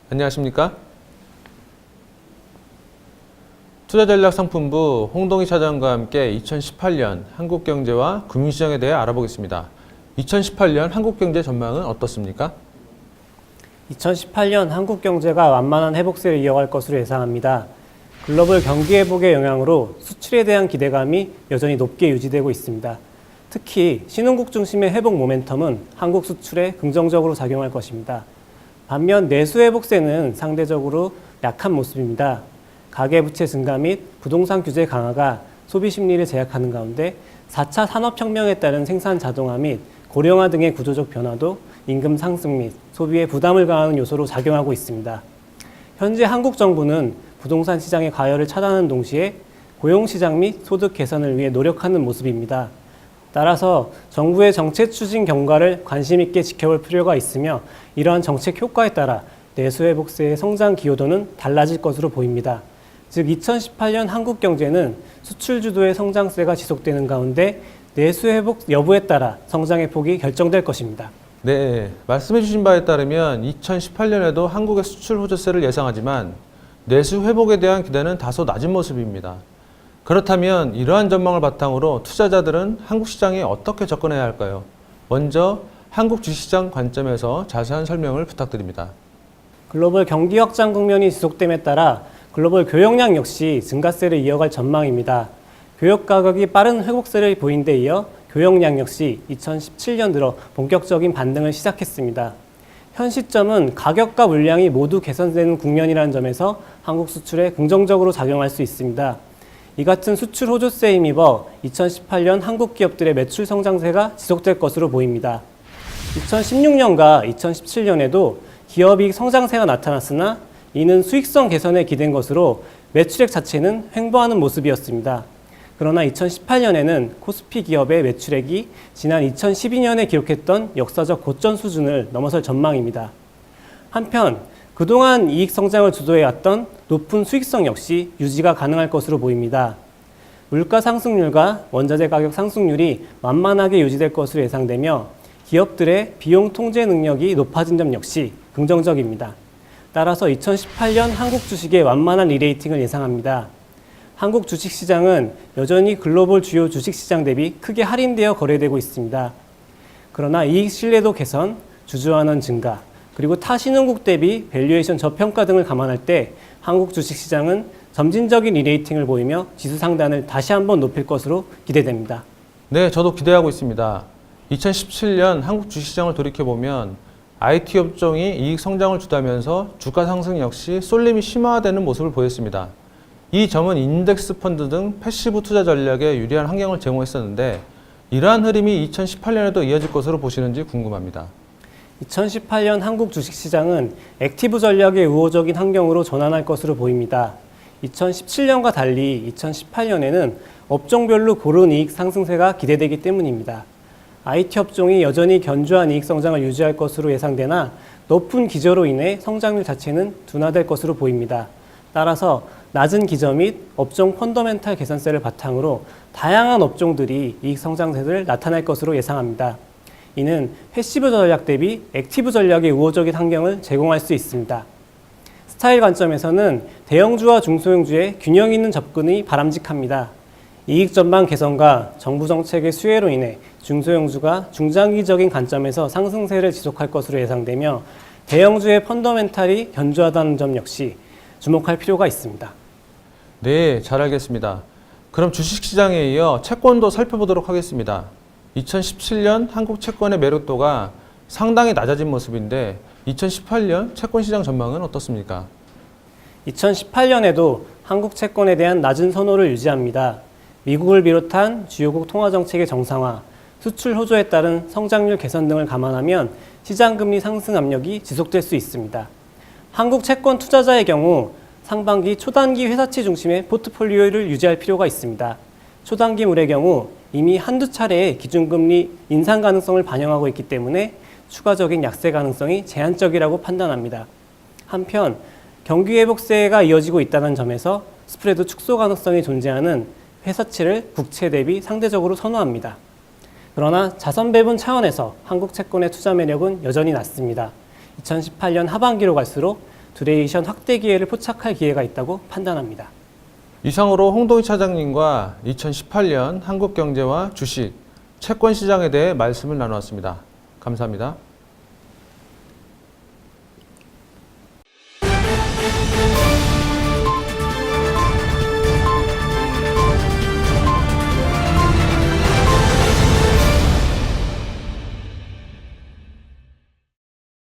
안녕하십니까? 투자전략상품부 홍동희 차장과 함께 2018년 한국경제와 금융시장에 대해 알아보겠습니다. 2018년 한국경제 전망은 어떻습니까? 2018년 한국 경제가 완만한 회복세를 이어갈 것으로 예상합니다. 글로벌 경기 회복의 영향으로 수출에 대한 기대감이 여전히 높게 유지되고 있습니다. 특히 신흥국 중심의 회복 모멘텀은 한국 수출에 긍정적으로 작용할 것입니다. 반면 내수 회복세는 상대적으로 약한 모습입니다. 가계부채 증가 및 부동산 규제 강화가 소비 심리를 제약하는 가운데 4차 산업혁명에 따른 생산 자동화 및 고령화 등의 구조적 변화도 임금 상승 및 소비에 부담을 가하는 요소로 작용하고 있습니다. 현재 한국 정부는 부동산 시장의 과열을 차단하는 동시에 고용시장 및 소득 개선을 위해 노력하는 모습입니다. 따라서 정부의 정책 추진 경과를 관심 있게 지켜볼 필요가 있으며 이러한 정책 효과에 따라 내수 회복세의 성장 기여도는 달라질 것으로 보입니다. 즉 2018년 한국 경제는 수출 주도의 성장세가 지속되는 가운데 내수 회복 여부에 따라 성장의 폭이 결정될 것입니다. 네, 말씀해 주신 바에 따르면 2018년에도 한국의 수출 호조세를 예상하지만 내수 회복에 대한 기대는 다소 낮은 모습입니다. 그렇다면 이러한 전망을 바탕으로 투자자들은 한국 시장에 어떻게 접근해야 할까요? 먼저 한국 주식시장 관점에서 자세한 설명을 부탁드립니다. 글로벌 경기 확장 국면이 지속됨에 따라 글로벌 교역량 역시 증가세를 이어갈 전망입니다. 교역 가격이 빠른 회복세를 보인 데 이어 교역량 역시 2017년 들어 본격적인 반등을 시작했습니다. 현 시점은 가격과 물량이 모두 개선되는 국면이라는 점에서 한국 수출에 긍정적으로 작용할 수 있습니다. 이 같은 수출 호조세에 힘입어 2018년 한국 기업들의 매출 성장세가 지속될 것으로 보입니다. 2016년과 2017년에도 기업이익 성장세가 나타났으나 이는 수익성 개선에 기댄 것으로 매출액 자체는 횡보하는 모습이었습니다. 그러나 2018년에는 코스피 기업의 매출액이 지난 2012년에 기록했던 역사적 고점 수준을 넘어설 전망입니다. 한편 그동안 이익 성장을 주도해왔던 높은 수익성 역시 유지가 가능할 것으로 보입니다. 물가 상승률과 원자재 가격 상승률이 완만하게 유지될 것으로 예상되며 기업들의 비용 통제 능력이 높아진 점 역시 긍정적입니다. 따라서 2018년 한국 주식의 완만한 리레이팅을 예상합니다. 한국 주식시장은 여전히 글로벌 주요 주식시장 대비 크게 할인되어 거래되고 있습니다. 그러나 이익 신뢰도 개선, 주주환원 증가, 그리고 타 신흥국 대비 밸류에이션 저평가 등을 감안할 때 한국 주식시장은 점진적인 리레이팅을 보이며 지수 상단을 다시 한번 높일 것으로 기대됩니다. 네, 저도 기대하고 있습니다. 2017년 한국 주식시장을 돌이켜보면 IT 업종이 이익 성장을 주도하면서 주가 상승 역시 쏠림이 심화되는 모습을 보였습니다. 이 점은 인덱스 펀드 등 패시브 투자 전략에 유리한 환경을 제공했었는데 이러한 흐름이 2018년에도 이어질 것으로 보시는지 궁금합니다. 2018년 한국 주식시장은 액티브 전략의 우호적인 환경으로 전환할 것으로 보입니다. 2017년과 달리 2018년에는 업종별로 고른 이익 상승세가 기대되기 때문입니다. IT 업종이 여전히 견조한 이익 성장을 유지할 것으로 예상되나 높은 기저로 인해 성장률 자체는 둔화될 것으로 보입니다. 따라서 낮은 기저 및 업종 펀더멘탈 개선세를 바탕으로 다양한 업종들이 이익 성장세를 나타낼 것으로 예상합니다. 이는 패시브 전략 대비 액티브 전략의 우호적인 환경을 제공할 수 있습니다. 스타일 관점에서는 대형주와 중소형주의 균형 있는 접근이 바람직합니다. 이익 전망 개선과 정부 정책의 수혜로 인해 중소형주가 중장기적인 관점에서 상승세를 지속할 것으로 예상되며 대형주의 펀더멘탈이 견조하다는 점 역시 주목할 필요가 있습니다. 네, 잘 알겠습니다. 그럼 주식시장에 이어 채권도 살펴보도록 하겠습니다. 2017년 한국 채권의 매력도가 상당히 낮아진 모습인데 2018년 채권시장 전망은 어떻습니까? 2018년에도 한국 채권에 대한 낮은 선호를 유지합니다. 미국을 비롯한 주요국 통화정책의 정상화, 수출 호조에 따른 성장률 개선 등을 감안하면 시장금리 상승 압력이 지속될 수 있습니다. 한국 채권 투자자의 경우 상반기 초단기 회사채 중심의 포트폴리오를 유지할 필요가 있습니다. 초단기물의 경우 이미 한두 차례의 기준금리 인상 가능성을 반영하고 있기 때문에 추가적인 약세 가능성이 제한적이라고 판단합니다. 한편 경기 회복세가 이어지고 있다는 점에서 스프레드 축소 가능성이 존재하는 회사채를 국채 대비 상대적으로 선호합니다. 그러나 자선 배분 차원에서 한국 채권의 투자 매력은 여전히 낮습니다. 2018년 하반기로 갈수록 듀레이션 확대 기회를 포착할 기회가 있다고 판단합니다. 이상으로 홍동희 차장님과 2018년 한국 경제와 주식, 채권 시장에 대해 말씀을 나누었습니다. 감사합니다.